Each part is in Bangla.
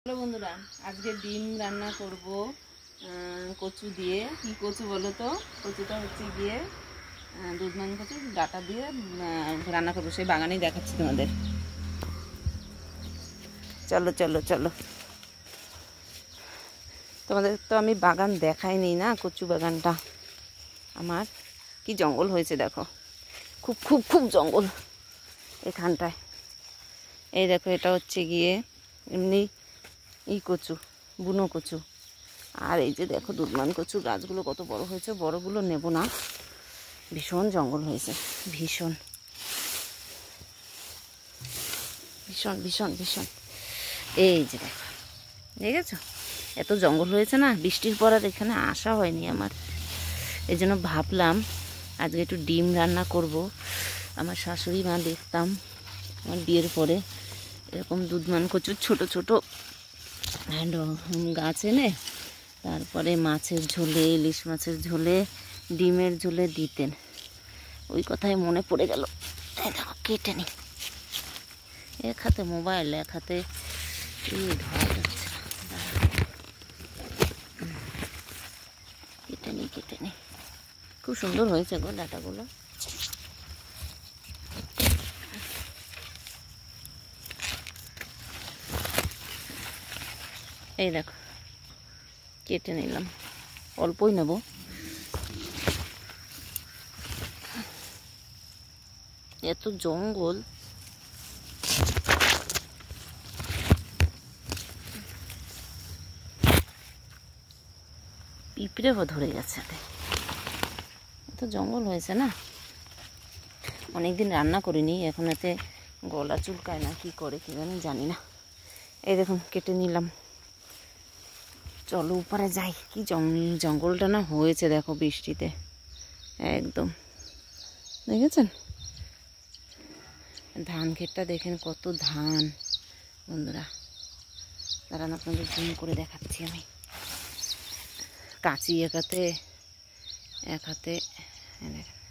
হ্যালো বন্ধুরা, আজকে ডিম রান্না করব কচু দিয়ে। কি কচু বলো তো? কচুটা হচ্ছে গিয়ে দুধমান কচু ডাটা দিয়ে রান্না করবো। সেই বাগানেই দেখাচ্ছি তোমাদের। চলো চলো চলো, তোমাদের তো আমি বাগান দেখাইনি না। কচু বাগানটা আমার কি জঙ্গল হয়েছে দেখো, খুব খুব খুব জঙ্গল এখানটায়। এই দেখো, এটা হচ্ছে গিয়ে এমনি কচু, বুনো কচু। আর এই যে দেখো দুধমান কচু গাছগুলো কত বড় হয়েছে। বড়গুলো নেব না, ভীষণ জঙ্গল হয়েছে, ভীষণ ভীষণ ভীষণ ভীষণ। এই যে দেখো, দেখেছো এত জঙ্গল হয়েছে না। বৃষ্টির পর আর এখানে আসা হয়নি আমার। এই জন্য ভাবলাম আজকে একটু ডিম রান্না করব। আমার শাশুড়ি মা দেখতাম আমার বিয়ের পরে এরকম দুধমান কচুর ছোট ছোট গাছ এনে তারপরে মাছের ঝোলে, ইলিশ মাছের ঝোলে, ডিমের ঝোলে দিতেন। ওই কথাই মনে পড়ে গেল। দেখো কেটে নি, এক হাতে মোবাইল, এক হাতে ধরা যাচ্ছে না। কেটে নি খুব সুন্দর হয়েছে গো ডাটাগুলো। এই দেখো কেটে নিলাম, অল্পই নেব। এত জঙ্গল, পিঁপড়ে ধরে গেছে। এত জঙ্গল হয়েছে না। অনেকদিন রান্না করিনি, এখন এতে গলা চুলকায় না কি করে কি জানি না। এই দেখুন কেটে নিলাম। চলো উপরে যাই। কি জঙ্গলটা না হয়েছে দেখো বৃষ্টিতে একদম, দেখেছেন? ধান ক্ষেতটা দেখেন কত ধান বন্ধুরা। দাঁড়ান আপনাদের জুম করে দেখাচ্ছি আমি। কাঁচি এক হাতে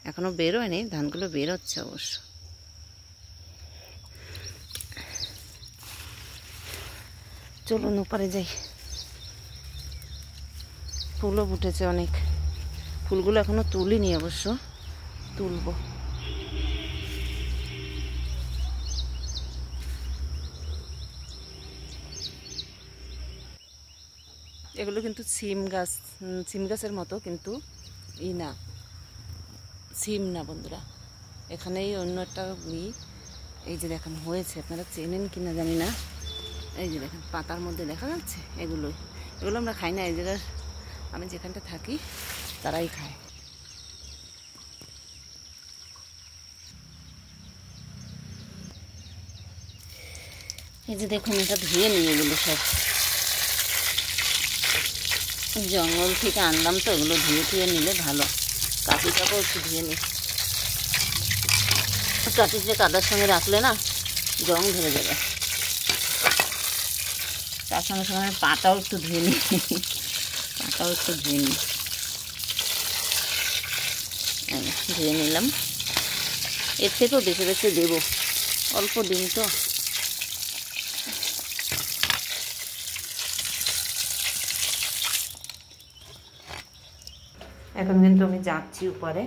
এখনো বেরোয়নি, ধানগুলো বেরোচ্ছে অবশ্য। চলুন উপরে যাই। ফুলও ফুটেছে অনেক। ফুলগুলো এখনো তুলিনি অবশ্য, তুলবো। এগুলো কিন্তু সিম গাছ, সিম গাছের মতো, কিন্তু না, সিম না বন্ধুরা। এখানেই অন্য একটা এই যে দেখেন হয়েছে, আপনারা চেনেন কিনা জানি না। এই যে দেখেন পাতার মধ্যে দেখা যাচ্ছে, এগুলো আমরা খাই না। এই জায়গার আমি যেখানটা থাকি তারাই খায়। এই যে দেখুন, এটা ধুয়ে নিয়ে এগুলো সব জঙ্গল থেকে আনলাম তো, এগুলো ধুয়ে নিলে ভালো। কাঠিটাকেও একটু ধুয়ে নিই। কাঠিটা কাদার সঙ্গে রাখলে না জং ধরে যাবে। তার সঙ্গে সঙ্গে পাটাও একটু ধুয়ে নিই, ধুয়ে নিলাম। এর থেকেও বেছে বেছে দেবো, অল্প ডিম তো। এখন কিন্তু আমি যাচ্ছি উপরে।